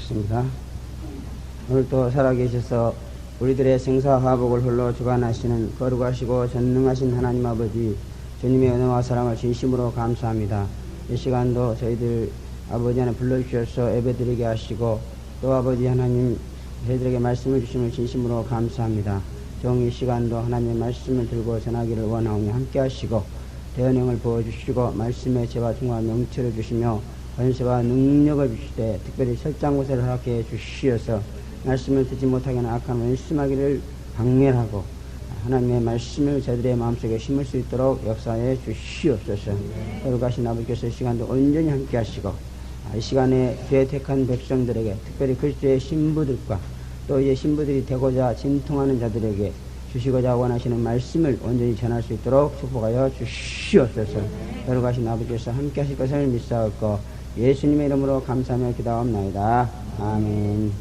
기도하겠습니다. 오늘도 살아계셔서 우리들의 생사화복을 홀로 주관하시는 거룩하시고 전능하신 하나님 아버지, 주님의 은혜와 사랑을 진심으로 감사합니다. 이 시간도 저희들 아버지 하나 불러주셔서 예배드리게 하시고, 또 아버지 하나님 저희들에게 말씀을 주심을 진심으로 감사합니다. 이 시간도 하나님의 말씀을 들고 전하기를 원하오니 함께 하시고, 대언행을 부어주시고 말씀의 재와 통과 명철을 주시며 권세와 능력을 주시되, 특별히 설장고사를 허락해 주시어서 말씀을 듣지 못하게 하는 악한 원심하기를 박멸하고 하나님의 말씀을 저희들의 마음속에 심을 수 있도록 역사해 주시옵소서. 거룩하신 아버지께서 이 시간도 온전히 함께 하시고, 이 시간에 죄 택한 백성들에게, 특별히 그리스도의 신부들과 또 이제 신부들이 되고자 진통하는 자들에게 주시고자 원하시는 말씀을 온전히 전할 수 있도록 축복하여 주시옵소서. 거룩하신 아버지께서 함께 하실 것을 믿사옵고 예수님의 이름으로 감사하며 기도하옵나이다. 아멘.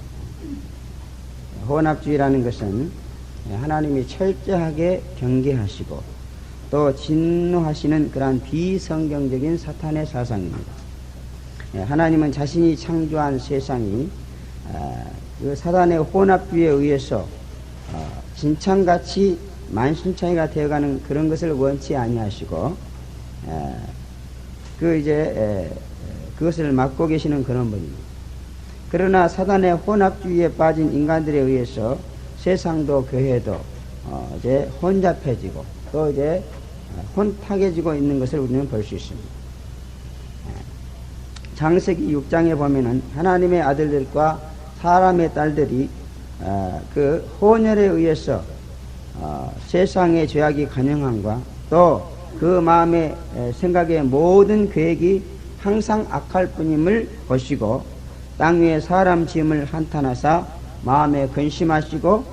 혼합주의라는 것은 하나님이 철저하게 경계하시고 또 진노하시는 그러한 비성경적인 사탄의 사상입니다. 하나님은 자신이 창조한 세상이 그 사단의 혼합주의에 의해서 진창같이 만신창이가 되어가는 그런 것을 원치 아니하시고 그것을 막고 계시는 그런 분입니다. 그러나 사단의 혼합주의에 빠진 인간들에 의해서 세상도 교회도 이제 혼잡해지고 또 이제 혼탁해지고 있는 것을 우리는 볼 수 있습니다. 창세기 6장에 보면은 하나님의 아들들과 사람의 딸들이 그 혼혈에 의해서 세상의 죄악이 간영함과 또 그 마음의 생각의 모든 계획이 항상 악할 뿐임을 보시고 땅 위에 사람 지음을 한탄하사 마음에 근심하시고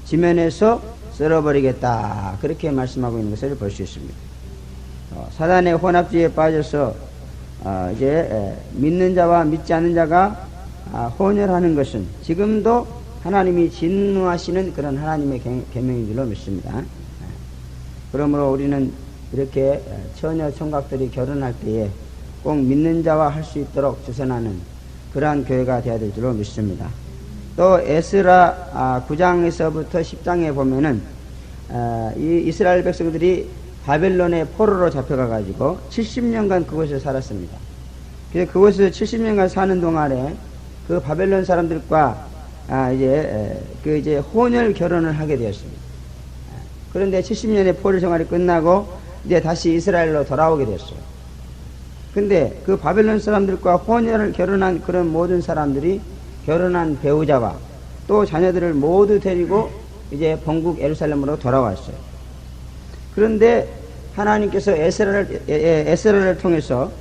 지면에서 썰어버리겠다, 그렇게 말씀하고 있는 것을 볼 수 있습니다. 사단의 혼합주의에 빠져서 이제 믿는 자와 믿지 않는 자가 혼혈하는 것은 지금도 하나님이 진노하시는 그런 하나님의 계명인 줄로 믿습니다. 그러므로 우리는 이렇게 처녀 총각들이 결혼할 때에 꼭 믿는 자와 할 수 있도록 주선하는 그러한 교회가 되어야 될 줄로 믿습니다. 또 에스라 9장에서부터 10장에 보면은 이 이스라엘 백성들이 바벨론의 포로로 잡혀가 가지고 70년간 그곳에 살았습니다. 그래서 그곳에서 70년간 사는 동안에 그 바벨론 사람들과 이제 혼혈 결혼을 하게 되었습니다. 그런데 70년의 포로 생활이 끝나고 이제 다시 이스라엘로 돌아오게 됐어요. 근데 그 바벨론 사람들과 혼혈을 결혼한 그런 모든 사람들이 결혼한 배우자와 또 자녀들을 모두 데리고 이제 본국 예루살렘으로 돌아왔어요. 그런데 하나님께서 에스라를 통해서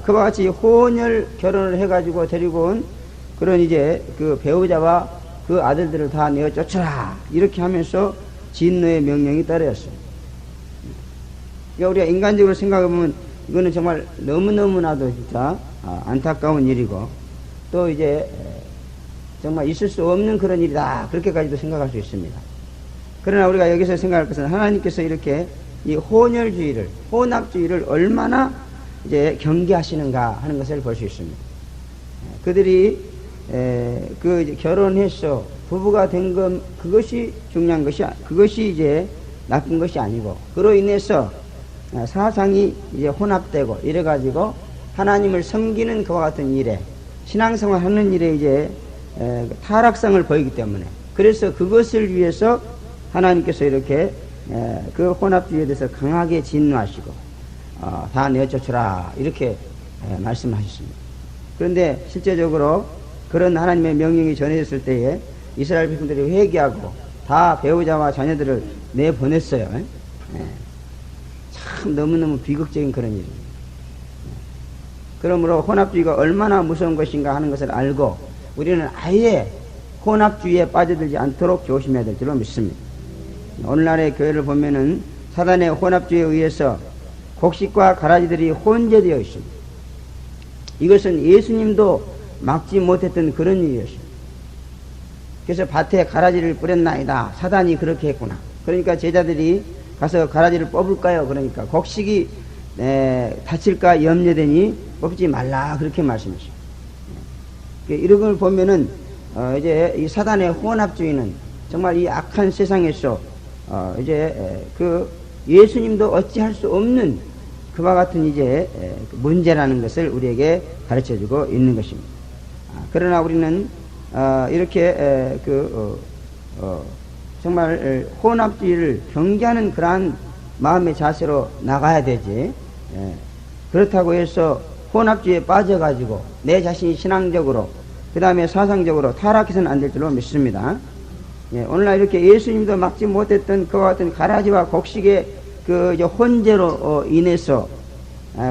그와 같이 혼혈 결혼을 해가지고 데리고 온 그런 이제 그 배우자와 그 아들들을 다 내어 쫓아라, 이렇게 하면서 진노의 명령이 떨어졌어요. 그러니까 우리가 인간적으로 생각해보면 이거는 정말 너무너무나도 진짜 안타까운 일이고 또 이제 정말 있을 수 없는 그런 일이다, 그렇게까지도 생각할 수 있습니다. 그러나 우리가 여기서 생각할 것은 하나님께서 이렇게 이 혼혈주의를, 혼합주의를 얼마나 이제 경계하시는가 하는 것을 볼 수 있습니다. 그들이 이제 결혼해서 부부가 된 것, 그것이 중요한 것이, 그것이 이제 나쁜 것이 아니고, 그로 인해서 사상이 이제 혼합되고 이래가지고 하나님을 섬기는 그와 같은 일에, 신앙생활 하는 일에 이제 타락성을 보이기 때문에, 그래서 그것을 위해서 하나님께서 이렇게 그 혼합주의에 대해서 강하게 진노하시고 다 내어쫓으라, 이렇게 말씀하셨습니다. 그런데 실제적으로 그런 하나님의 명령이 전해졌을 때에 이스라엘 백성들이 회개하고 다 배우자와 자녀들을 내보냈어요. 참 너무너무 비극적인 그런 일입니다. 그러므로 혼합주의가 얼마나 무서운 것인가 하는 것을 알고 우리는 아예 혼합주의에 빠져들지 않도록 조심해야 될 줄로 믿습니다. 오늘날의 교회를 보면은 사단의 혼합주의에 의해서 곡식과 가라지들이 혼재되어 있습니다. 이것은 예수님도 막지 못했던 그런 일이었습니다. 그래서 밭에 가라지를 뿌렸나이다, 사단이 그렇게 했구나. 그러니까 제자들이 가서 가라지를 뽑을까요? 그러니까 곡식이 다칠까 염려되니 뽑지 말라, 그렇게 말씀하셨어요. 이런 걸 보면은 이제 이 사단의 혼합주의는 정말 이 악한 세상에서 이제 그 예수님도 어찌할 수 없는 그와 같은 이제 문제라는 것을 우리에게 가르쳐주고 있는 것입니다. 그러나 우리는 이렇게 정말 혼합주의를 경계하는 그러한 마음의 자세로 나가야 되지. 그렇다고 해서 혼합주의에 빠져가지고 내 자신이 신앙적으로 그 다음에 사상적으로 타락해서는 안 될 줄로 믿습니다. 오늘날 이렇게 예수님도 막지 못했던 그와 같은 가라지와 곡식의 그 혼재로 인해서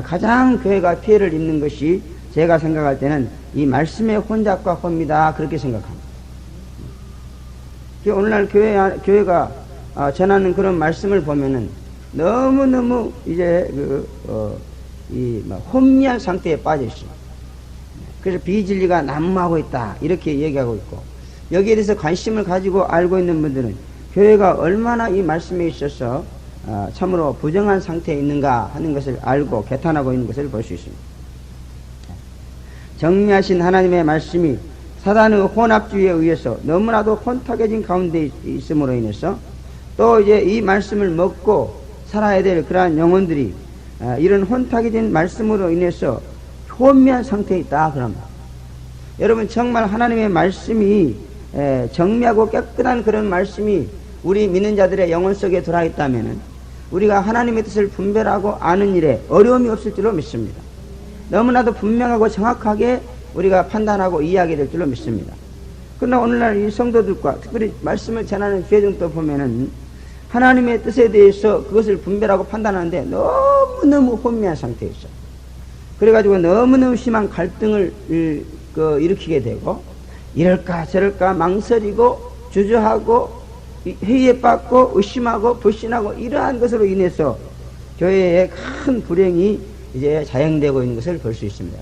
가장 교회가 피해를 입는 것이 제가 생각할 때는 이 말씀의 혼잡과 혼미다 그렇게 생각합니다. 오늘날 교회가 전하는 그런 말씀을 보면은 너무너무 이제 혼미한 상태에 빠져 있습니다. 그래서 비진리가 난무하고 있다 이렇게 얘기하고 있고, 여기에 대해서 관심을 가지고 알고 있는 분들은 교회가 얼마나 이 말씀에 있어서 참으로 부정한 상태에 있는가 하는 것을 알고 개탄하고 있는 것을 볼 수 있습니다. 정리하신 하나님의 말씀이 사단의 혼합주의에 의해서 너무나도 혼탁해진 가운데 있음으로 인해서 또 이제 이 말씀을 먹고 살아야 될 그러한 영혼들이 이런 혼탁해진 말씀으로 인해서 혼미한 상태에 있다 그럽니다. 여러분, 정말 하나님의 말씀이 정미하고 깨끗한 그런 말씀이 우리 믿는 자들의 영혼 속에 들어와 있다면 우리가 하나님의 뜻을 분별하고 아는 일에 어려움이 없을 줄로 믿습니다. 너무나도 분명하고 정확하게 우리가 판단하고 이해하게 될 줄로 믿습니다. 그러나 오늘날 이 성도들과 특별히 말씀을 전하는 교회들도 보면은 하나님의 뜻에 대해서 그것을 분별하고 판단하는데 너무너무 혼미한 상태에 있어요. 그래가지고 너무너무 심한 갈등을 일으키게 되고, 이럴까 저럴까 망설이고 주저하고 회의에 빠지고 의심하고 불신하고 이러한 것으로 인해서 교회에 큰 불행이 이제 자행되고 있는 것을 볼 수 있습니다.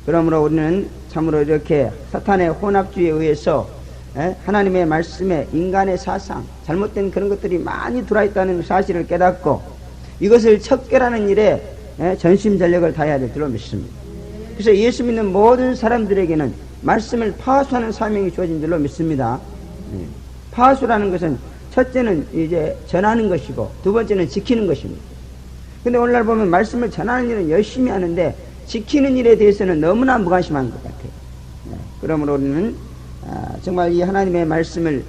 그러므로 우리는 참으로 이렇게 사탄의 혼합주의에 의해서 하나님의 말씀에 인간의 사상, 잘못된 그런 것들이 많이 들어있다는 사실을 깨닫고 이것을 척결하는 일에 전심전력을 다해야 될 줄로 믿습니다. 그래서 예수 믿는 모든 사람들에게는 말씀을 파수하는 사명이 주어진 줄로 믿습니다. 파수라는 것은 첫째는 이제 전하는 것이고 두 번째는 지키는 것입니다. 근데 오늘날 보면 말씀을 전하는 일은 열심히 하는데 지키는 일에 대해서는 너무나 무관심한 것 같아요. 그러므로 우리는 정말 이 하나님의 말씀을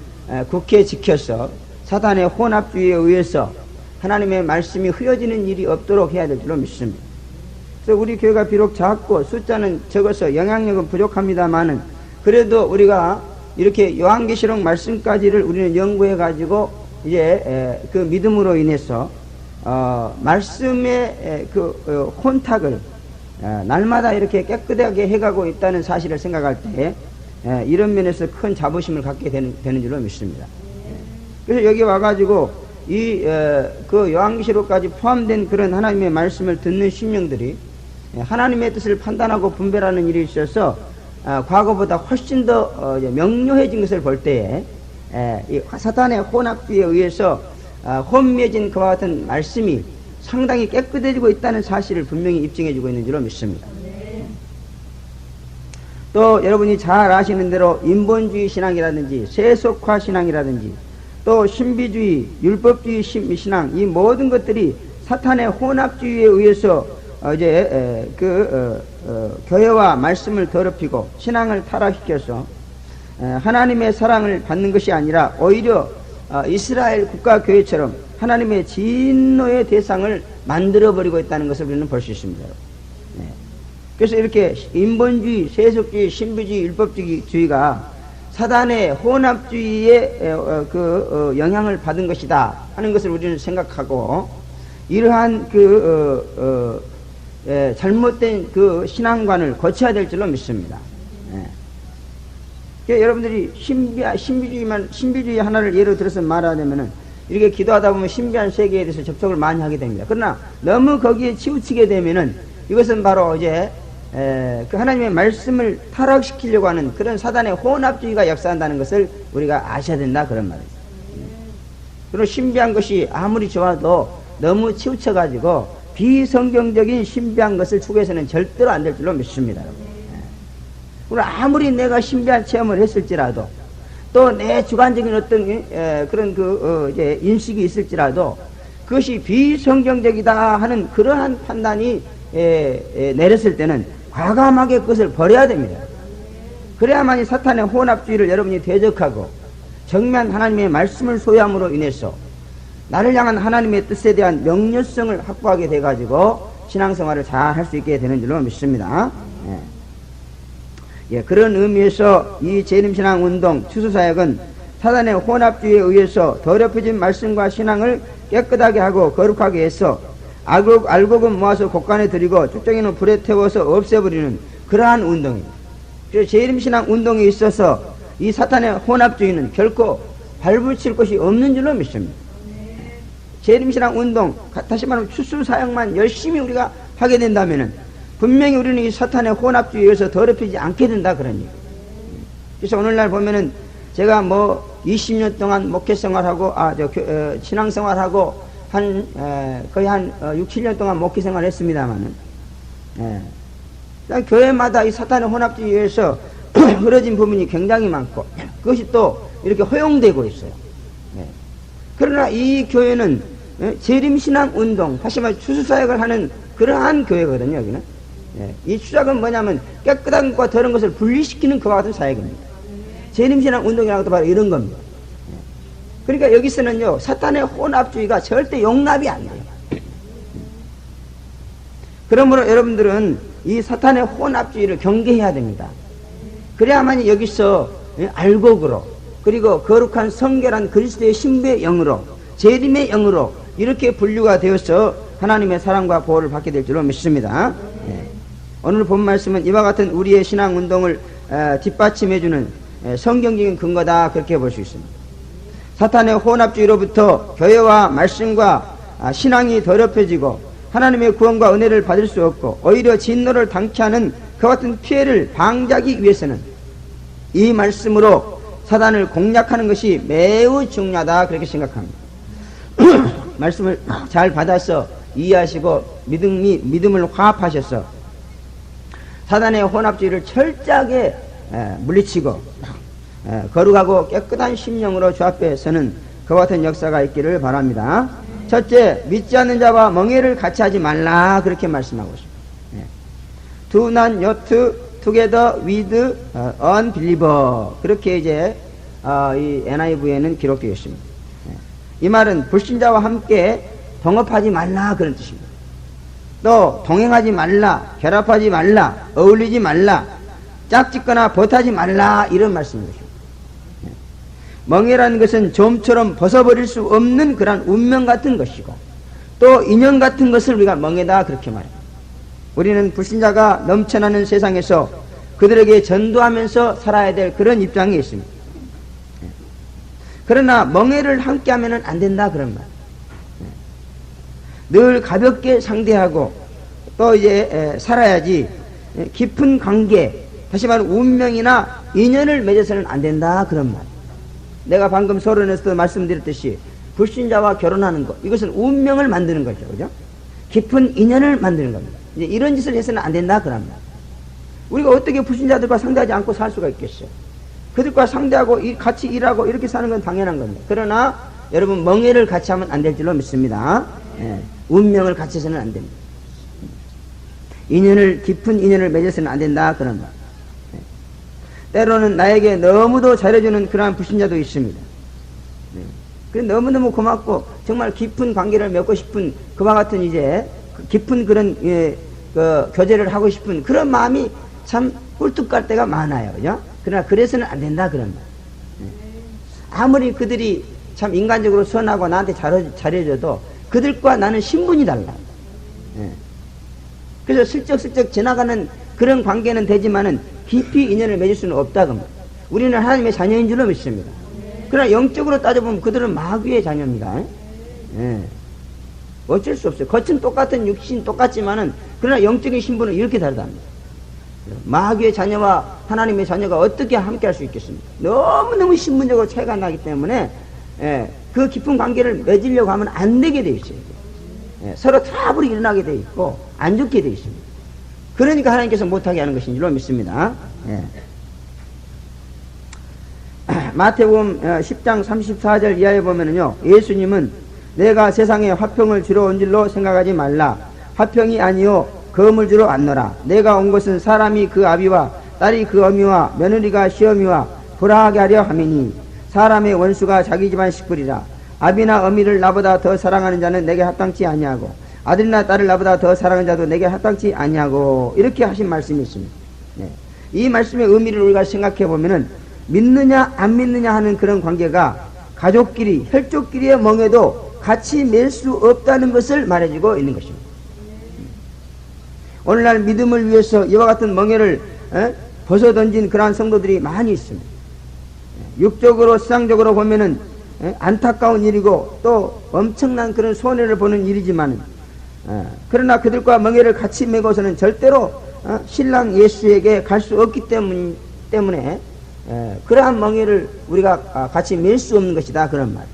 굳게 지켜서 사단의 혼합주의에 의해서 하나님의 말씀이 흐려지는 일이 없도록 해야 될 줄로 믿습니다. 그래서 우리 교회가 비록 작고 숫자는 적어서 영향력은 부족합니다만은 그래도 우리가 이렇게 요한계시록 말씀까지를 우리는 연구해 가지고 이제 그 믿음으로 인해서 말씀의 그 혼탁을 날마다 이렇게 깨끗하게 해가고 있다는 사실을 생각할 때 이런 면에서 큰 자부심을 갖게 되는 줄로 믿습니다. 그래서 여기 와가지고 그 요한계시록까지 포함된 그런 하나님의 말씀을 듣는 신령들이 하나님의 뜻을 판단하고 분별하는 일이 있어서 과거보다 훨씬 더 명료해진 것을 볼 때에 이 사탄의 혼합주의에 의해서 혼미해진 그와 같은 말씀이 상당히 깨끗해지고 있다는 사실을 분명히 입증해주고 있는 줄로 믿습니다. 또 여러분이 잘 아시는 대로 인본주의 신앙이라든지 세속화 신앙이라든지 또 신비주의, 율법주의 신앙, 이 모든 것들이 사탄의 혼합주의에 의해서 교회와 말씀을 더럽히고 신앙을 타락시켜서 하나님의 사랑을 받는 것이 아니라 오히려 이스라엘 국가교회처럼 하나님의 진노의 대상을 만들어버리고 있다는 것을 우리는 볼 수 있습니다. 그래서 이렇게 인본주의, 세속주의, 신비주의, 율법주의가 사단의 혼합주의에 영향을 받은 것이다 하는 것을 우리는 생각하고, 이러한 잘못된 그 신앙관을 고쳐야 될 줄로 믿습니다. 여러분들이 신비주의 하나를 예로 들어서 말하자면은 이렇게 기도하다 보면 신비한 세계에 대해서 접촉을 많이 하게 됩니다. 그러나 너무 거기에 치우치게 되면은 이것은 바로 이제 그 하나님의 말씀을 타락시키려고 하는 그런 사단의 혼합주의가 역사한다는 것을 우리가 아셔야 된다, 그런 말이에요. 그리고 신비한 것이 아무리 좋아도 너무 치우쳐가지고 비성경적인 신비한 것을 추구해서는 절대로 안 될 줄로 믿습니다. 그리고 아무리 내가 신비한 체험을 했을지라도 또 내 주관적인 어떤 그런 이제 인식이 있을지라도 그것이 비성경적이다 하는 그러한 판단이 내렸을 때는 과감하게 그것을 버려야 됩니다. 그래야만이 사탄의 혼합주의를 여러분이 대적하고 정면 하나님의 말씀을 소유함으로 인해서 나를 향한 하나님의 뜻에 대한 명료성을 확보하게 돼가지고 신앙생활을 잘 할 수 있게 되는 줄로 믿습니다. 그런 의미에서 이 재림신앙운동 추수사역은 사단의 혼합주의에 의해서 더럽혀진 말씀과 신앙을 깨끗하게 하고 거룩하게 해서 알곡은 모아서 곳간에 들이고 쭉정이는 불에 태워서 없애버리는 그러한 운동입니다. 그래서 재림신앙운동에 있어서 이 사탄의 혼합주의는 결코 발붙일 것이 없는 줄로 믿습니다. 재림신앙운동, 다시 말하면 추수사역만 열심히 우리가 하게 된다면은 분명히 우리는 이 사탄의 혼합주의에 의해서 더럽히지 않게 된다 그런 얘기. 그래서 오늘날 보면은 제가 뭐 20년 동안 목회생활하고 신앙생활하고 거의 한 6, 7년 동안 목회생활을 했습니다마는 교회마다 이 사탄의 혼합주의에 의해서 흐려진 부분이 굉장히 많고 그것이 또 이렇게 허용되고 있어요. 그러나 이 교회는 재림신앙운동, 다시 말해 추수사역을 하는 그러한 교회거든요. 여기는 이 추작은 뭐냐면 깨끗한 것과 더러운 것을 분리시키는 그와 같은 사역입니다. 재림신앙운동이라는 것도 바로 이런 겁니다. 그러니까 여기서는요 사탄의 혼합주의가 절대 용납이 안 돼요. 그러므로 여러분들은 이 사탄의 혼합주의를 경계해야 됩니다. 그래야만 여기서 알곡으로 그리고 거룩한 성결한 그리스도의 신부의 영으로 재림의 영으로 이렇게 분류가 되어서 하나님의 사랑과 보호를 받게 될 줄로 믿습니다. 오늘 본 말씀은 이와 같은 우리의 신앙운동을 뒷받침해주는 성경적인 근거다 그렇게 볼 수 있습니다. 사탄의 혼합주의로부터 교회와 말씀과 신앙이 더럽혀지고 하나님의 구원과 은혜를 받을 수 없고 오히려 진노를 당케 하는 그와 같은 피해를 방지하기 위해서는 이 말씀으로 사단을 공략하는 것이 매우 중요하다 그렇게 생각합니다. 말씀을 잘 받아서 이해하시고 믿음을 화합하셔서 사단의 혼합주의를 철저하게 물리치고 거룩하고 깨끗한 심령으로 주 앞에 서는 그와 같은 역사가 있기를 바랍니다. 첫째, 믿지 않는 자와 멍해를 같이 하지 말라 그렇게 말씀하고 있습니다. Do not unite together with unbeliever 그렇게 이제 이 NIV에는 기록되어 있습니다. 이 말은 불신자와 함께 동업하지 말라 그런 뜻입니다. 또 동행하지 말라, 결합하지 말라, 어울리지 말라, 짝짓거나 벗하지 말라 이런 말씀입니다. 멍해라는 것은 좀처럼 벗어버릴 수 없는 그런 운명 같은 것이고 또 인연 같은 것을 우리가 멍해다 그렇게 말합니다. 우리는 불신자가 넘쳐나는 세상에서 그들에게 전도하면서 살아야 될 그런 입장에 있습니다. 그러나 멍해를 함께 하면 안 된다 그런 말. 늘 가볍게 상대하고 또 이제 살아야지 깊은 관계, 다시 말하면 운명이나 인연을 맺어서는 안 된다 그런 말. 내가 방금 서론에서 말씀드렸듯이 불신자와 결혼하는 것, 이것은 운명을 만드는 거죠, 그죠? 깊은 인연을 만드는 겁니다. 이제 이런 짓을 해서는 안 된다 그런 말. 우리가 어떻게 불신자들과 상대하지 않고 살 수가 있겠어요? 그들과 상대하고 같이 일하고 이렇게 사는 건 당연한 겁니다. 그러나 여러분 멍해를 같이 하면 안 될 줄로 믿습니다. 운명을 같이 해서는 안 됩니다. 깊은 인연을 맺어서는 안 된다 그런 말. 때로는 나에게 너무도 잘해주는 그러한 불신자도 있습니다. 그래 너무너무 고맙고 정말 깊은 관계를 맺고 싶은 그와 같은 이제 깊은 그런 교제를 하고 싶은 그런 마음이 참 꿀뚝 갈 때가 많아요. 그죠? 그러나 그래서는 안 된다 그런 말. 아무리 그들이 참 인간적으로 선하고 나한테 잘해줘도 그들과 나는 신분이 달라. 그래서 슬쩍슬쩍 지나가는 그런 관계는 되지만은 깊이 인연을 맺을 수는 없다 그 말. 우리는 하나님의 자녀인 줄로 믿습니다. 그러나 영적으로 따져보면 그들은 마귀의 자녀입니다. 어쩔 수 없어요. 겉은 똑같은 육신 똑같지만은 그러나 영적인 신분은 이렇게 다르답니다. 마귀의 자녀와 하나님의 자녀가 어떻게 함께 할 수 있겠습니까? 너무너무 신분적으로 차이가 나기 때문에 그 깊은 관계를 맺으려고 하면 안 되게 돼 있어요. 서로 트러블이 일어나게 돼 있고 안 좋게 돼 있습니다. 그러니까 하나님께서 못하게 하는 것인 줄로 믿습니다. 예. 마태복음 10장 34절 이하에 보면은요, 예수님은 내가 세상에 화평을 주러 온 줄로 생각하지 말라. 화평이 아니요 검을 주러 왔노라. 내가 온 것은 사람이 그 아비와 딸이 그 어미와 며느리가 시어미와 불화하게 하려 함이니 사람의 원수가 자기 집안 식구리라. 아비나 어미를 나보다 더 사랑하는 자는 내게 합당치 아니하고 아들이나 딸을 나보다 더 사랑하는 자도 내게 합당치 아니하고, 이렇게 하신 말씀이 있습니다. 네. 이 말씀의 의미를 우리가 생각해 보면은 믿느냐 안 믿느냐 하는 그런 관계가 가족끼리 혈족끼리의 멍에도 같이 맬 수 없다는 것을 말해주고 있는 것입니다. 오늘날 믿음을 위해서 이와 같은 멍에를 벗어던진 그러한 성도들이 많이 있습니다. 육적으로 세상적으로 보면은 안타까운 일이고 또 엄청난 그런 손해를 보는 일이지만, 그러나 그들과 멍에를 같이 메고서는 절대로 신랑 예수에게 갈 수 없기 때문에 그러한 멍에를 우리가 같이 맬 수 없는 것이다, 그런 말.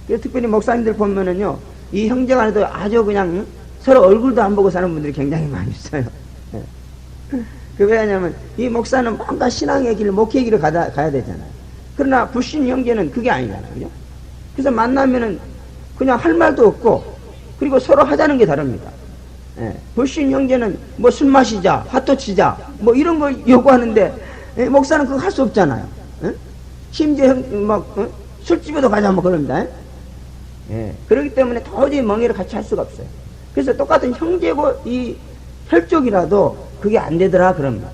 그래서 특별히 목사님들 보면은요, 이 형제간에도 아주 그냥 서로 얼굴도 안 보고 사는 분들이 굉장히 많이 있어요. 그 왜냐하면 이 목사는 뭔가 신앙의 길, 목회의 길을 가야 되잖아요. 그러나 불신 형제는 그게 아니잖아요, 그죠? 그래서 만나면은 그냥 할 말도 없고, 그리고 서로 하자는 게 다릅니다. 불신 형제는 뭐 술 마시자, 화토 치자, 뭐 이런 거 요구하는데, 목사는 그거 할 수 없잖아요. 심지어 술집에도 가자 뭐 그럽니다. 그렇기 때문에 도저히 멍에를 같이 할 수가 없어요. 그래서 똑같은 형제고 이 혈족이라도 그게 안 되더라, 그런 말.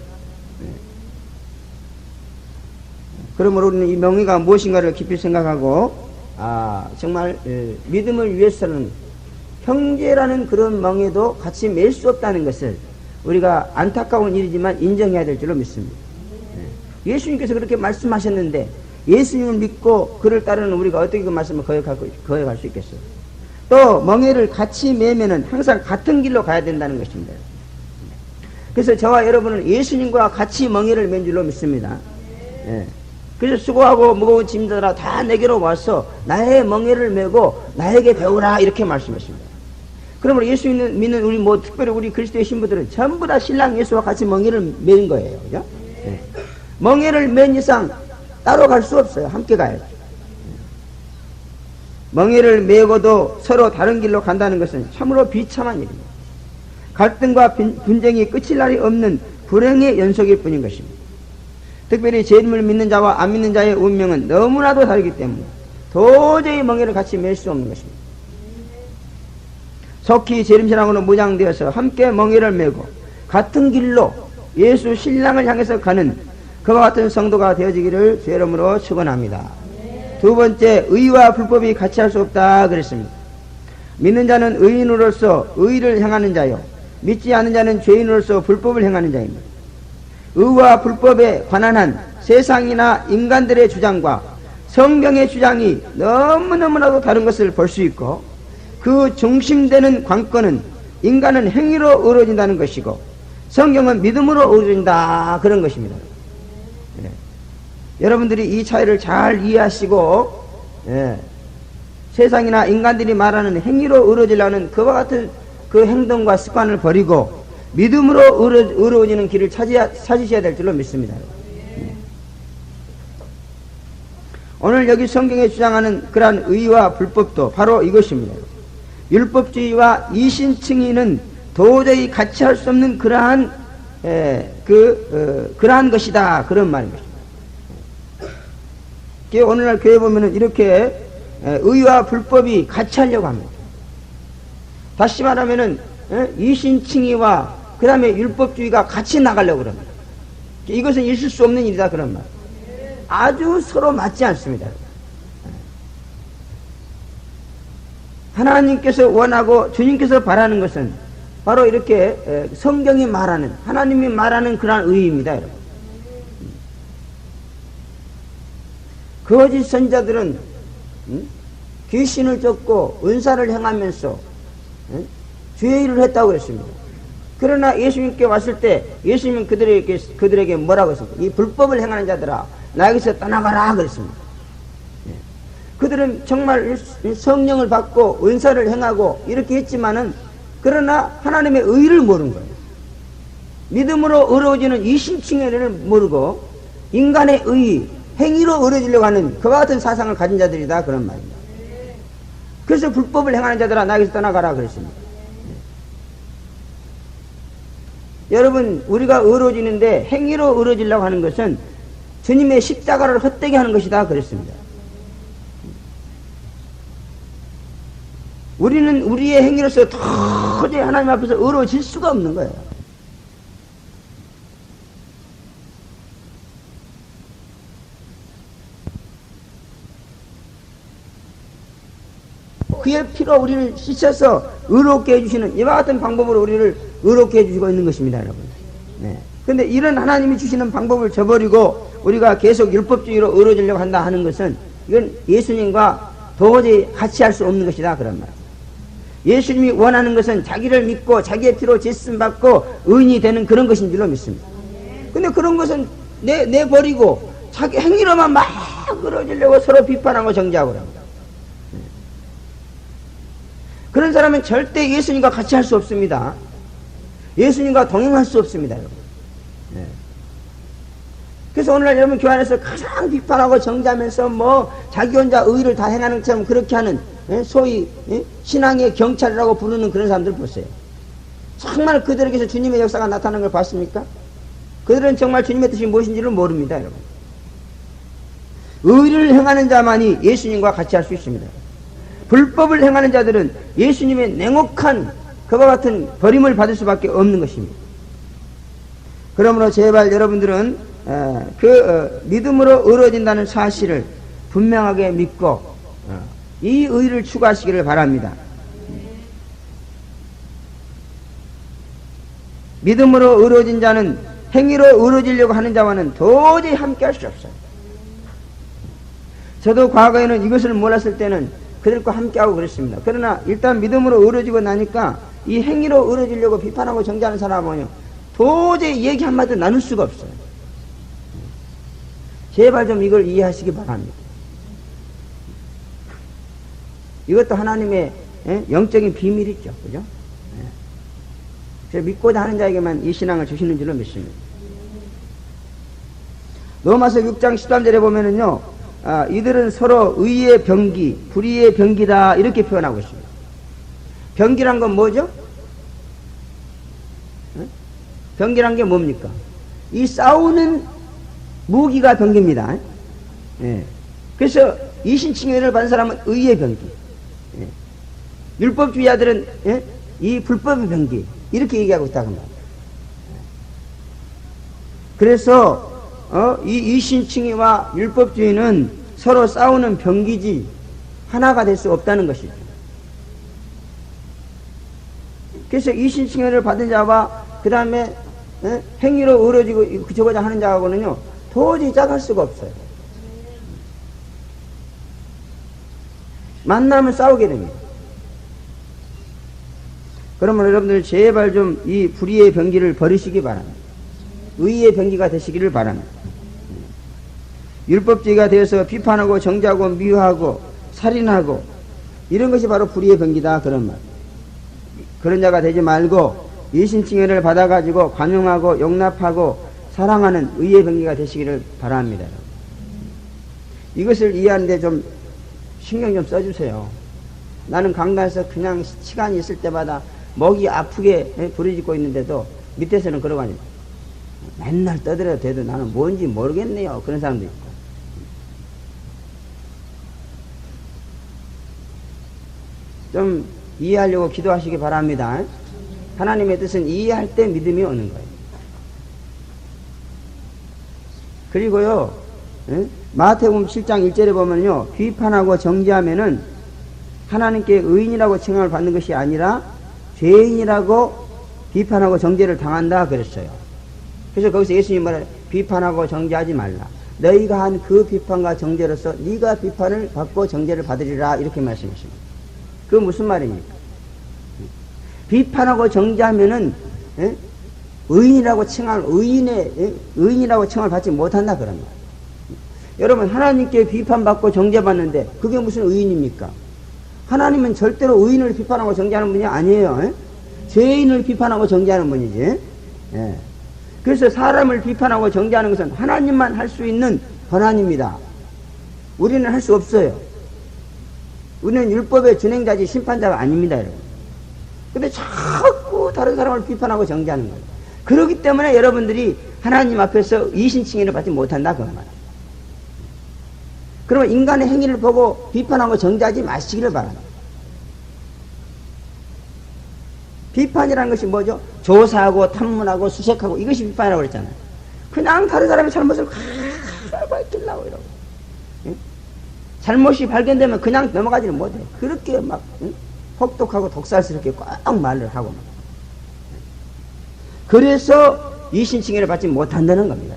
그러므로 우리는 이 멍에가 무엇인가를 깊이 생각하고, 정말 믿음을 위해서는 형제라는 그런 멍에도 같이 맬 수 없다는 것을 우리가 안타까운 일이지만 인정해야 될 줄로 믿습니다. 예수님께서 그렇게 말씀하셨는데 예수님을 믿고 그를 따르는 우리가 어떻게 그 말씀을 거역할 수 있겠어요? 또 멍에를 같이 매면은 항상 같은 길로 가야 된다는 것입니다. 그래서 저와 여러분은 예수님과 같이 멍에를 맨 줄로 믿습니다. 그래서 수고하고 무거운 짐들아 다 내게로 와서 나의 멍에를 메고 나에게 배우라, 이렇게 말씀했습니다. 그러므로 예수 믿는 우리 특별히 우리 그리스도의 신부들은 전부 다 신랑 예수와 같이 멍에를 맨 거예요, 그죠? 멍에를 맨 이상 따로 갈 수 없어요. 함께 가야죠. 멍에를 메고도 서로 다른 길로 간다는 것은 참으로 비참한 일입니다. 갈등과 분쟁이 끝일 날이 없는 불행의 연속일 뿐인 것입니다. 특별히 예수님을 믿는 자와 안 믿는 자의 운명은 너무나도 다르기 때문에 도저히 멍에를 같이 맬 수 없는 것입니다. 속히 재림신앙으로 무장되어서 함께 멍에를 메고 같은 길로 예수 신랑을 향해서 가는 그와 같은 성도가 되어지기를 주 이름으로 축원합니다. 두 번째, 의와 불법이 같이 할 수 없다 그랬습니다. 믿는 자는 의인으로서 의를 행하는 자요, 믿지 않는 자는 죄인으로서 불법을 행하는 자입니다. 의와 불법에 관한 한 세상이나 인간들의 주장과 성경의 주장이 너무너무나도 다른 것을 볼 수 있고, 그 중심되는 관건은 인간은 행위로 이루어진다는 것이고 성경은 믿음으로 이루어진다, 그런 것입니다. 여러분들이 이 차이를 잘 이해하시고, 세상이나 인간들이 말하는 행위로 이루어지려는 그와 같은 그 행동과 습관을 버리고 믿음으로 이루어지는 길을 찾으셔야 될 줄로 믿습니다. 오늘 여기 성경에 주장하는 그러한 의와 불법도 바로 이것입니다. 율법주의와 이신칭의는 도저히 같이 할 수 없는 그러한 그러한 것이다, 그런 말입니다. 오늘날 교회 보면은 이렇게 의와 불법이 같이 하려고 합니다. 다시 말하면은 이신칭의와 그 다음에 율법주의가 같이 나가려고 그럽니다. 이것은 있을 수 없는 일이다, 그런 말. 아주 서로 맞지 않습니다. 하나님께서 원하고 주님께서 바라는 것은 바로 이렇게 성경이 말하는, 하나님이 말하는 그러한 의입니다, 여러분. 거짓 선자들은 귀신을 쫓고 은사를 행하면서 주의 일을 했다고 했습니다. 그러나 예수님께 왔을 때 예수님은 그들에게 뭐라고 했습니까? 이 불법을 행하는 자들아, 나에게서 떠나가라 그랬습니다. 그들은 정말 성령을 받고 은사를 행하고 이렇게 했지만은, 그러나 하나님의 의를 모르는 거예요. 믿음으로 의로워지는 이신칭의를 모르고 인간의 의, 행위로 의로워지려고 하는 그와 같은 사상을 가진 자들이다 그런 말입니다. 그래서 불법을 행하는 자들아 나에게서 떠나가라 그랬습니다. 여러분 우리가 의로워지는데 행위로 의로워지려고 하는 것은 주님의 십자가를 헛되게 하는 것이다 그랬습니다. 우리는 우리의 행위로서 도저히 하나님 앞에서 의로워질 수가 없는 거예요. 그의 피로 우리를 씻어서 의롭게 해주시는 이와 같은 방법으로 우리를 의롭게 해주시고 있는 것입니다, 여러분. 네. 근데 이런 하나님이 주시는 방법을 저버리고 우리가 계속 율법주의로 의로워지려고 한다 하는 것은 이건 예수님과 도저히 같이 할 수 없는 것이다, 그런 말. 예수님이 원하는 것은 자기를 믿고 자기의 피로 제씀 받고 의인이 되는 그런 것인 줄로 믿습니다. 근데 그런 것은 내버리고 자기 행위로만 막 의로워지려고 서로 비판하고 정죄하고 그럽니다. 그런 사람은 절대 예수님과 같이 할 수 없습니다. 예수님과 동행할 수 없습니다, 여러분. 네. 그래서 오늘날 여러분 교회 안에서 가장 비판하고 정죄하면서 뭐 자기 혼자 의의를 다 행하는 것처럼 그렇게 하는 소위 신앙의 경찰이라고 부르는 그런 사람들 보세요. 정말 그들에게서 주님의 역사가 나타나는 걸 봤습니까? 그들은 정말 주님의 뜻이 무엇인지를 모릅니다, 여러분. 의의를 행하는 자만이 예수님과 같이 할 수 있습니다. 불법을 행하는 자들은 예수님의 냉혹한 그와 같은 버림을 받을 수밖에 없는 것입니다. 그러므로 제발 여러분들은 믿음으로 의로워진다는 사실을 분명하게 믿고 이 의를 추구하시기를 바랍니다. 믿음으로 의로워진 자는 행위로 의로워지려고 하는 자와는 도저히 함께 할 수 없어요. 저도 과거에는 이것을 몰랐을 때는 그들과 함께하고 그랬습니다. 그러나 일단 믿음으로 의로워지고 나니까 이 행위로 의로워지려고 비판하고 정죄하는 사람은요 도저히 얘기 한마디 나눌 수가 없어요. 제발 좀 이걸 이해하시기 바랍니다. 이것도 하나님의 영적인 비밀이죠. 그죠? 그래서 믿고자 하는 자에게만 이 신앙을 주시는 줄로 믿습니다. 로마서 6장 13절에 보면은요, 이들은 서로 의의 병기, 불의의 병기다 이렇게 표현하고 있습니다. 병기란 건 뭐죠? 병기란 게 뭡니까? 이 싸우는 무기가 병기입니다. 그래서 이신칭의를 받은 사람은 의의 병기, 율법주의자들은 이 불법의 병기 이렇게 얘기하고 있다고 합니다. 그래서 이 이신칭의와 율법주의는 서로 싸우는 병기지 하나가 될 수 없다는 것이죠. 그래서 이신칭의를 받은 자와 그 다음에 행위로 의로지고 그저거자 하는 자하고는요 도저히 짝할 수가 없어요. 만나면 싸우게 됩니다. 그러면 여러분들 제발 좀 이 불의의 병기를 버리시기 바랍니다. 의의 병기가 되시기를 바랍니다. 율법주의가 되어서 비판하고 정죄하고 미워하고 살인하고 이런 것이 바로 불의의 병기다 그런 말. 그런 자가 되지 말고 이신칭의를 받아가지고 관용하고 용납하고 사랑하는 의의 병기가 되시기를 바랍니다. 이것을 이해하는데 좀 신경 좀 써주세요. 나는 강단에서 그냥 시간이 있을 때마다 목이 아프게 부르짖고 있는데도 밑에서는 그러고 아니에요. 맨날 떠들어도 돼도 나는 뭔지 모르겠네요. 그런 사람도 있고. 좀 이해하려고 기도하시기 바랍니다. 하나님의 뜻은 이해할 때 믿음이 오는 거예요. 그리고요, 마태복음 7장 1절에 보면요, 비판하고 정죄하면은 하나님께 의인이라고 칭함을 받는 것이 아니라 죄인이라고 비판하고 정죄를 당한다 그랬어요. 그래서 거기서 예수님 말을 비판하고 정죄하지 말라. 너희가 한 그 비판과 정죄로서 네가 비판을 받고 정죄를 받으리라 이렇게 말씀하십니다. 그게 무슨 말입니까? 비판하고 정죄하면은 의인이라고 칭할 의인이라고 칭함을 받지 못한다 그런 말. 여러분 하나님께 비판받고 정죄받는데 그게 무슨 의인입니까? 하나님은 절대로 의인을 비판하고 정죄하는 분이 아니에요. 죄인을 비판하고 정죄하는 분이지. 그래서 사람을 비판하고 정죄하는 것은 하나님만 할 수 있는 권한입니다. 우리는 할 수 없어요. 우리는 율법의 준행자지 심판자가 아닙니다, 여러분. 근데 자꾸 다른 사람을 비판하고 정죄하는 거예요. 그렇기 때문에 여러분들이 하나님 앞에서 이신칭의를 받지 못한다, 그 말이에요. 그러면 인간의 행위를 보고 비판하고 정죄하지 마시기를 바랍니다. 비판이라는 것이 뭐죠? 조사하고 탐문하고 수색하고 이것이 비판이라고 그랬잖아요. 그냥 다른 사람의 잘못을 밝히려고 이러고. 응? 잘못이 발견되면 그냥 넘어가지는 못해요. 그렇게 막 혹독하고 독살스럽게 꽉 말을 하고 막. 그래서 이신칭의를 받지 못한다는 겁니다.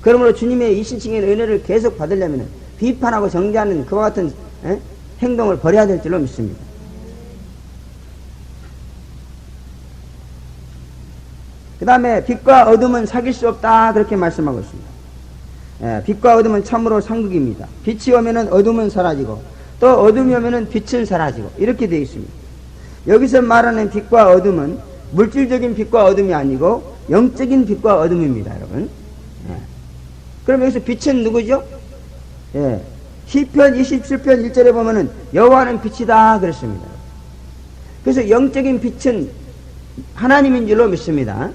그러므로 주님의 이신칭의 은혜를 계속 받으려면 비판하고 정죄하는 그와 같은 행동을 버려야 될 줄로 믿습니다. 그 다음에 빛과 어둠은 사귈 수 없다 그렇게 말씀하고 있습니다. 빛과 어둠은 참으로 상극입니다. 빛이 오면은 어둠은 사라지고 또 어둠이 오면은 빛은 사라지고 이렇게 되어 있습니다. 여기서 말하는 빛과 어둠은 물질적인 빛과 어둠이 아니고 영적인 빛과 어둠입니다, 여러분. 그럼 여기서 빛은 누구죠? 시편 27편 1절에 보면은 여호와는 빛이다 그랬습니다. 그래서 영적인 빛은 하나님인 줄로 믿습니다.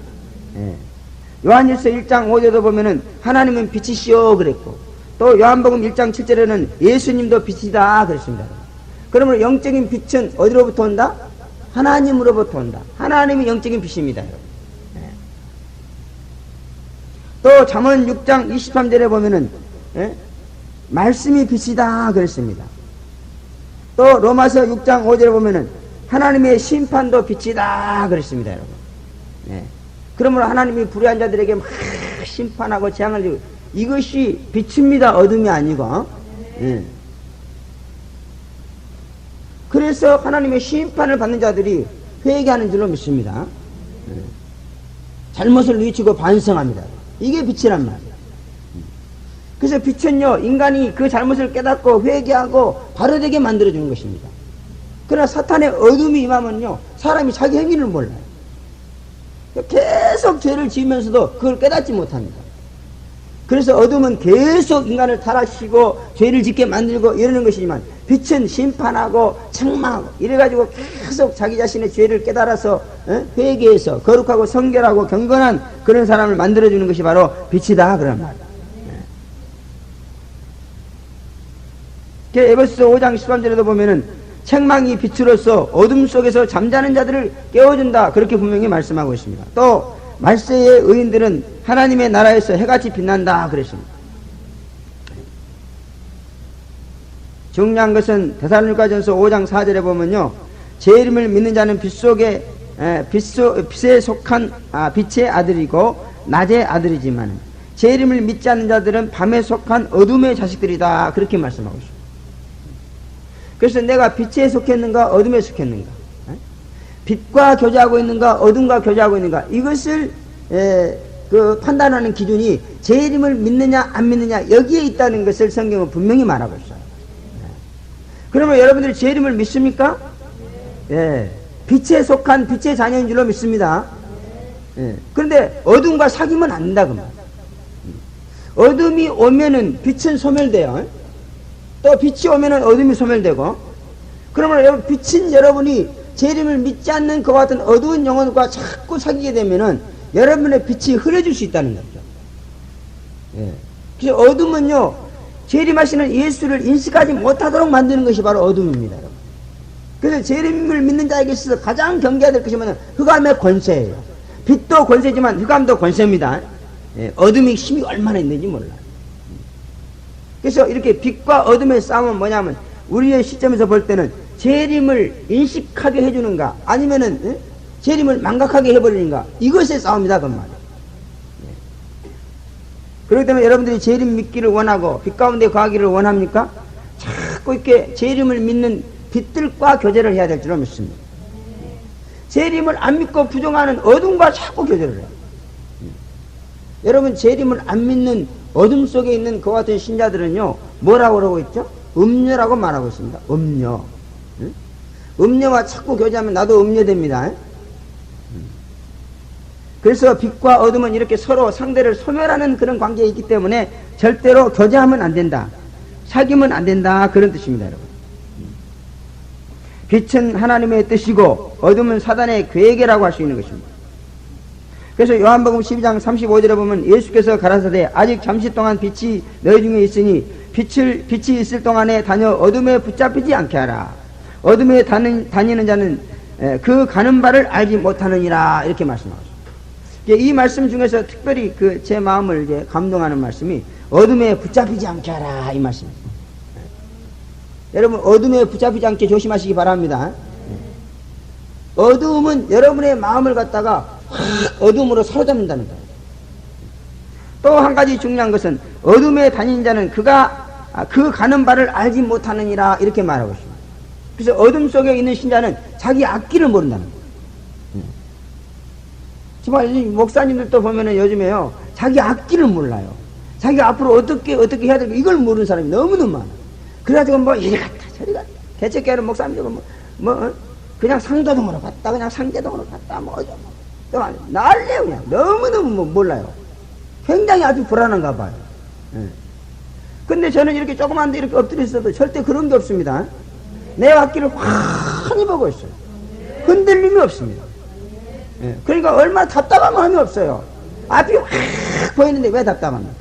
요한일서 1장 5절도 보면은 하나님은 빛이시오 그랬고 또 요한복음 1장 7절에는 예수님도 빛이다 그랬습니다. 그러면 영적인 빛은 어디로부터 온다? 하나님으로부터 온다. 하나님이 영적인 빛입니다. 또 잠언 6장 23절에 보면은 말씀이 빛이다 그랬습니다. 또 로마서 6장 5절에 보면은 하나님의 심판도 빛이다 그랬습니다, 여러분. 그러므로 하나님이 불의한 자들에게 막 심판하고 재앙을 주고 이것이 빛입니다. 어둠이 아니고. 그래서 하나님의 심판을 받는 자들이 회개하는 줄로 믿습니다. 잘못을 뉘우치고 반성합니다. 이게 빛이란 말이에요. 그래서 빛은요, 인간이 그 잘못을 깨닫고 회개하고 바로되게 만들어주는 것입니다. 그러나 사탄의 어둠이 임하면요, 사람이 자기 행위를 몰라요. 계속 죄를 지으면서도 그걸 깨닫지 못합니다. 그래서 어둠은 계속 인간을 타락시키고 죄를 짓게 만들고 이러는 것이지만 빛은 심판하고 책망하고 이래가지고 계속 자기 자신의 죄를 깨달아서 회개해서 거룩하고 성결하고 경건한 그런 사람을 만들어주는 것이 바로 빛이다 그런 말이에요. 에베소서 5장 13절에도 보면은 책망이 빛으로서 어둠 속에서 잠자는 자들을 깨워준다 그렇게 분명히 말씀하고 있습니다. 또 말세의 의인들은 하나님의 나라에서 해같이 빛난다 그랬습니다. 중요한 것은 데살로니가전서 5장 4절에 보면요, 제 이름을 믿는 자는 빛에 속한 빛의 아들이고 낮의 아들이지만 제 이름을 믿지 않는 자들은 밤에 속한 어둠의 자식들이다 그렇게 말씀하고 있습니다. 그래서 내가 빛에 속했는가 어둠에 속했는가, 빛과 교제하고 있는가 어둠과 교제하고 있는가, 이것을 그 판단하는 기준이 제 이름을 믿느냐 안 믿느냐 여기에 있다는 것을 성경은 분명히 말하고 있어요. 그러면 여러분들이 제 이름을 믿습니까? 빛에 속한 빛의 자녀인 줄로 믿습니다. 그런데 어둠과 사귀면 안 된다 그 말. 어둠이 오면은 빛은 소멸돼요. 또 빛이 오면은 어둠이 소멸되고, 그러면 여러분 빛은 여러분이 제 이름을 믿지 않는 그와 같은 어두운 영혼과 자꾸 사귀게 되면은 여러분의 빛이 흐려질 수 있다는 거죠. 그래서 어둠은요, 재림하시는 예수를 인식하지 못하도록 만드는 것이 바로 어둠입니다, 여러분. 그래서 재림을 믿는 자에게 있어서 가장 경계해야 될 것이 뭐냐면 흑암의 권세예요. 빛도 권세지만 흑암도 권세입니다. 어둠이 힘이 얼마나 있는지 몰라요. 그래서 이렇게 빛과 어둠의 싸움은 뭐냐면 우리의 시점에서 볼 때는 재림을 인식하게 해주는가 아니면은 재림을 망각하게 해버리는가, 이것의 싸움이다 그 말이에요. 그렇기 때문에 여러분들이 재림 믿기를 원하고 빛 가운데 거하기를 원합니까? 자꾸 이렇게 재림을 믿는 빛들과 교제를 해야 될 줄로 믿습니다. 재림을 안 믿고 부정하는 어둠과 자꾸 교제를 해요. 여러분, 재림을 안 믿는 어둠 속에 있는 그와 같은 신자들은요, 뭐라고 그러고 있죠? 음녀라고 말하고 있습니다. 음녀. 음녀와 자꾸 교제하면 나도 음녀됩니다. 그래서 빛과 어둠은 이렇게 서로 상대를 소멸하는 그런 관계에 있기 때문에 절대로 교제하면 안 된다. 사귀면 안 된다. 그런 뜻입니다, 여러분. 빛은 하나님의 뜻이고 어둠은 사단의 계획이라고 할 수 있는 것입니다. 그래서 요한복음 12장 35절에 보면 예수께서 가라사대 아직 잠시 동안 빛이 너희 중에 있으니 빛이 있을 동안에 다녀 어둠에 붙잡히지 않게 하라. 어둠에 다니는 자는 그 가는 바를 알지 못하느니라. 이렇게 말씀하셨습니다. 이 말씀 중에서 특별히 제 마음을 이제 감동하는 말씀이 어둠에 붙잡히지 않게 하라. 이 말씀입니다. 여러분, 어둠에 붙잡히지 않게 조심하시기 바랍니다. 어둠은 여러분의 마음을 갖다가 어둠으로 사로잡는다는 거예요. 또 한 가지 중요한 것은 어둠에 다니는 자는 그가 그 가는 바를 알지 못하느니라. 이렇게 말하고 있습니다. 그래서 어둠 속에 있는 신자는 자기 앞길을 모른다는 거예요. 정말 목사님들도 보면은 요즘에요, 자기 앞길을 몰라요. 자기 앞으로 어떻게 해야 될까 이걸 모르는 사람이 너무너무 많아요. 그래가지고 뭐 이리 갔다 저리 갔다. 개척교회는 목사님들은 그냥 상도동으로 갔다 그냥 상계동으로 갔다 난리예요. 그냥 너무너무 몰라요. 굉장히 아주 불안한가 봐요. 근데 저는 이렇게 조그만 데 이렇게 엎드려 있어도 절대 그런 게 없습니다. 내 앞길을 환히 보고 있어요. 흔들림이 없습니다. 그러니까 얼마나 답답한 마음이 없어요. 앞이 확 보이는데 왜 답답합니까?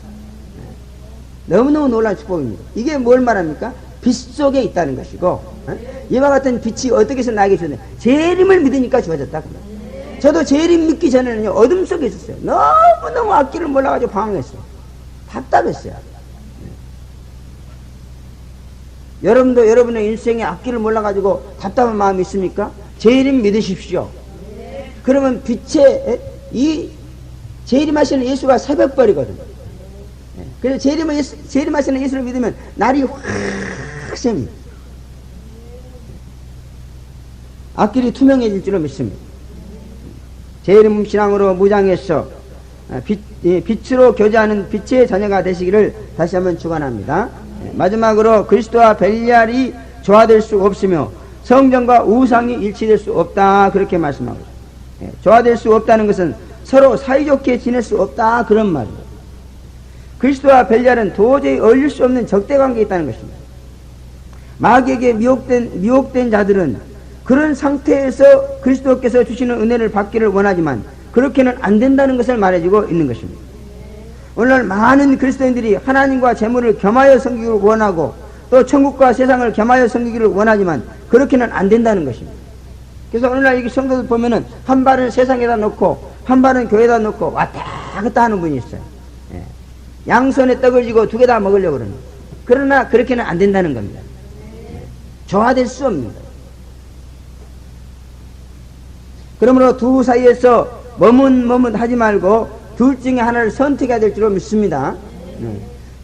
너무너무 놀라운 축복입니다. 이게 뭘 말합니까? 빛 속에 있다는 것이고, 이와 같은 빛이 어떻게 해서 나에게 주었냐? 재림을 믿으니까 주어졌다. 저도 재림 믿기 전에는요, 어둠 속에 있었어요. 너무너무 앞길을 몰라가지고 방황했어요. 답답했어요. 여러분도 여러분의 인생의 앞길을 몰라가지고 답답한 마음이 있습니까? 재림 믿으십시오. 그러면 이 재림하시는 예수가 새벽벌이거든요. 그래서 재림하시는 예수를 믿으면 날이 확 셉니다. 앞길이 투명해질 줄로 믿습니다. 재림 신앙으로 무장해서 빛으로 교제하는 빛의 자녀가 되시기를 다시 한번 축원합니다. 마지막으로 그리스도와 벨리알이 조화될 수 없으며 성전과 우상이 일치될 수 없다. 그렇게 말씀하고 있습니다. 조화될 수 없다는 것은 서로 사이좋게 지낼 수 없다. 그런 말입니다. 그리스도와 벨리알은 도저히 어울릴 수 없는 적대관계에 있다는 것입니다. 마귀에게 미혹된 자들은 그런 상태에서 그리스도께서 주시는 은혜를 받기를 원하지만 그렇게는 안 된다는 것을 말해주고 있는 것입니다. 오늘날 많은 그리스도인들이 하나님과 재물을 겸하여 섬기기를 원하고 또 천국과 세상을 겸하여 섬기기를 원하지만 그렇게는 안 된다는 것입니다. 그래서 오늘날 이 성도들 보면은 한 발은 세상에다 놓고 한 발은 교회에다 놓고 왔다 갔다 하는 분이 있어요. 양손에 떡을 쥐고 두 개 다 먹으려고 그러는 거예요. 그러나 그렇게는 안 된다는 겁니다. 조화될 수 없습니다. 그러므로 두 사이에서 머뭇머뭇하지 말고 둘 중에 하나를 선택해야 될 줄로 믿습니다.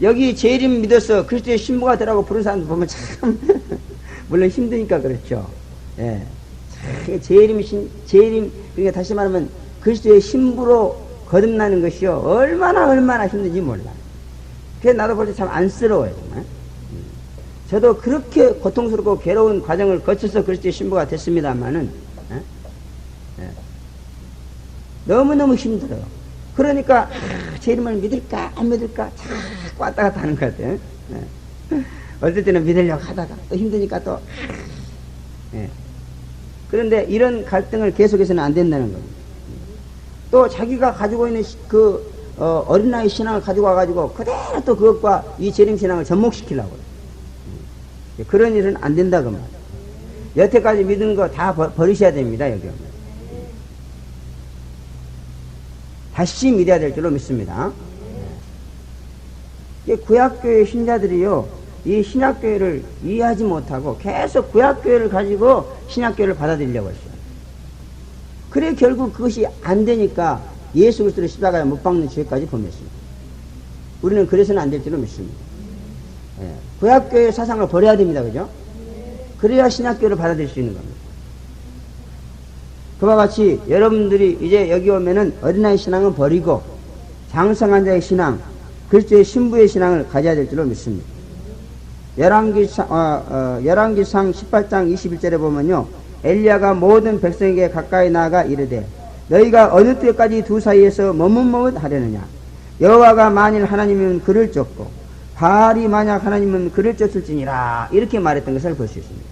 여기 재림 믿어서 그리스도의 신부가 되라고 부른 사람들 보면 참 물론 힘드니까 그렇죠. 예. 재림 그러니까 다시 말하면 그리스도의 신부로 거듭나는 것이요 얼마나 힘든지 몰라. 그래서 나도 볼 때 참 안쓰러워요. 정말. 저도 그렇게 고통스럽고 괴로운 과정을 거쳐서 그리스도의 신부가 됐습니다만은 너무너무 힘들어요. 그러니까 재림을 믿을까 안 믿을까 자꾸 왔다 갔다 하는 것 같아요. 어떨 때는 믿으려고 하다가 또 힘드니까 또 그런데 이런 갈등을 계속해서는 안 된다는 겁니다. 또 자기가 가지고 있는 어린아이 신앙을 가지고 와가지고 그대로 또 그것과 이 재림 신앙을 접목시키려고 해요. 그런 일은 안 된다고 말이에요. 여태까지 믿은 거 다 버리셔야 됩니다. 여기 오면 다시 믿어야 될 줄로 믿습니다. 구약교회 신자들이요 이 신약교회를 이해하지 못하고 계속 구약교회를 가지고 신약교회를 받아들이려고 했어요. 그래 결국 그것이 안 되니까 예수 그리스도를 십자가에 못 박는 죄까지 범했습니다. 우리는 그래서는 안 될 줄로 믿습니다. 구약교회 사상을 버려야 됩니다. 그죠? 그래야 신약교회를 받아들일 수 있는 겁니다. 그와 같이 여러분들이 이제 여기 오면은 어린아이 신앙은 버리고 장성한 자의 신앙, 그리스도의 신부의 신앙을 가져야 될 줄로 믿습니다. 열왕기상 18장 21절에 보면요 엘리야가 모든 백성에게 가까이 나아가 이르되 너희가 어느 때까지 두 사이에서 머뭇머뭇하려느냐. 여호와가 만일 하나님이면 그를 쫓고 바알이 만약 하나님은 그를 쫓을지니라. 이렇게 말했던 것을 볼 수 있습니다.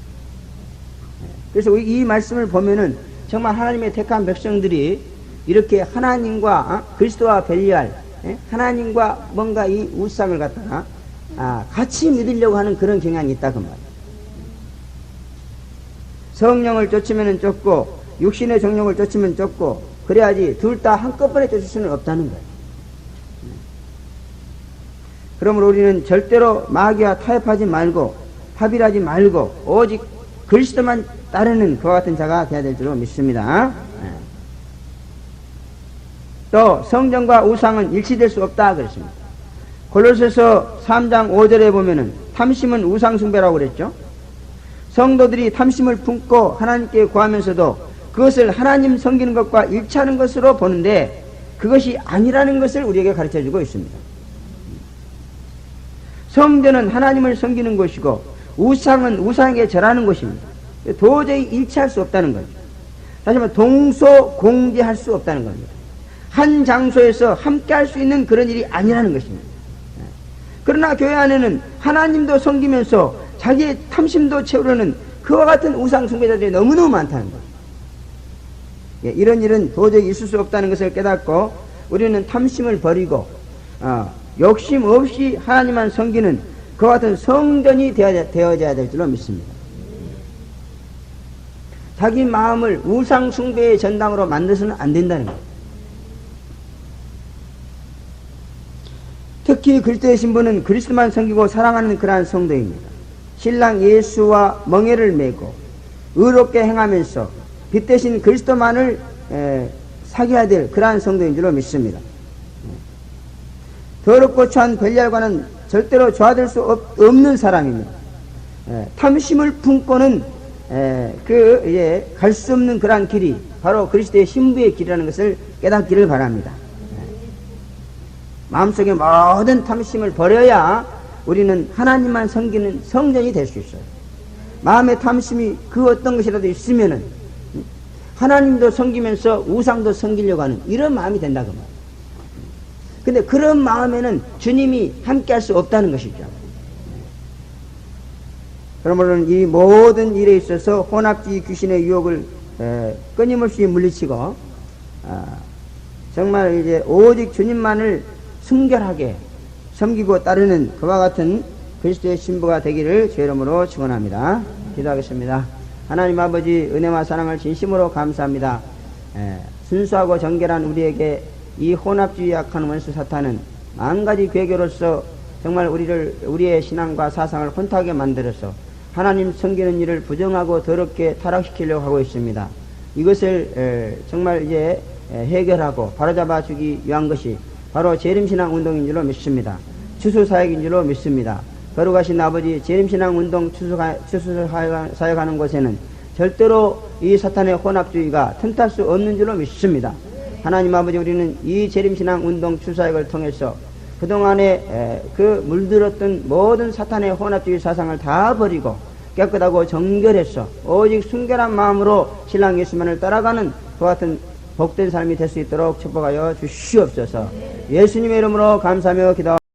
그래서 이 말씀을 보면은 정말 하나님의 택한 백성들이 이렇게 하나님과 그리스도와 별리할 하나님과 뭔가 이 우상을 갖다가 같이 믿으려고 하는 그런 경향이 있다 그 말이에요. 성령을 쫓으면 쫓고 육신의 정욕을 쫓으면 쫓고 그래야지 둘 다 한꺼번에 쫓을 수는 없다는 거예요. 그러므로 우리는 절대로 마귀와 타협하지 말고 합일하지 말고 오직 그리스도만 따르는 그와 같은 자가 되어야 될 줄로 믿습니다. 또 성전과 우상은 일치될 수 없다 그랬습니다. 골로새서 3장 5절에 보면은 탐심은 우상 숭배라고 그랬죠. 성도들이 탐심을 품고 하나님께 구하면서도 그것을 하나님 섬기는 것과 일치하는 것으로 보는데 그것이 아니라는 것을 우리에게 가르쳐주고 있습니다. 성전은 하나님을 섬기는 것이고 우상은 우상에게 절하는 것입니다. 도저히 일치할 수 없다는 거죠. 다시 말해 동서공제할 수 없다는 겁니다. 한 장소에서 함께 할 수 있는 그런 일이 아니라는 것입니다. 그러나 교회 안에는 하나님도 섬기면서 자기의 탐심도 채우려는 그와 같은 우상 숭배자들이 너무너무 많다는 거예요. 이런 일은 도저히 있을 수 없다는 것을 깨닫고 우리는 탐심을 버리고 욕심 없이 하나님만 섬기는 그와 같은 성전이 되어져야 될 줄로 믿습니다. 자기 마음을 우상 숭배의 전당으로 만들어서는 안 된다는 거예요. 특히 그리스도의 신부는 그리스도만 섬기고 사랑하는 그러한 성도입니다. 신랑 예수와 멍에를 메고 의롭게 행하면서 빛 대신 그리스도만을 사귀어야 될 그러한 성도인 줄로 믿습니다. 더럽고 추한 벨리알과는 절대로 조화될 수 없는 사람입니다. 탐심을 품고는 갈 수 없는 그러한 길이 바로 그리스도의 신부의 길이라는 것을 깨닫기를 바랍니다. 마음속에 모든 탐심을 버려야 우리는 하나님만 섬기는 성전이 될 수 있어요. 마음의 탐심이 그 어떤 것이라도 있으면은 하나님도 섬기면서 우상도 섬기려고 하는 이런 마음이 된다 그 말이에요. 근데 그런 마음에는 주님이 함께 할 수 없다는 것이죠. 그러므로 이 모든 일에 있어서 혼합주의 귀신의 유혹을 끊임없이 물리치고 정말 이제 오직 주님만을 순결하게 섬기고 따르는 그와 같은 그리스도의 신부가 되기를 주의 이름으로 축원합니다. 기도하겠습니다. 하나님 아버지 은혜와 사랑을 진심으로 감사합니다. 순수하고 정결한 우리에게 이 혼합주의 약한 원수 사탄은 만가지 괴교로서 정말 우리의 신앙과 사상을 혼탁하게 만들어서 하나님 섬기는 일을 부정하고 더럽게 타락시키려고 하고 있습니다. 이것을 정말 이제 해결하고 바로잡아 주기 위한 것이 바로 재림신앙 운동인 줄로 믿습니다. 추수사역인 줄로 믿습니다. 거룩하신 아버지, 재림신앙운동 추수사역하는 곳에는 절대로 이 사탄의 혼합주의가 틈탈 수 없는 줄로 믿습니다. 하나님 아버지, 우리는 이 재림신앙운동 추수사역을 통해서 그동안에 그 물들었던 모든 사탄의 혼합주의 사상을 다 버리고 깨끗하고 정결해서 오직 순결한 마음으로 신랑 예수만을 따라가는 그와 같은 복된 삶이 될 수 있도록 축복하여 주시옵소서. 예수님의 이름으로 감사하며 기도합니다.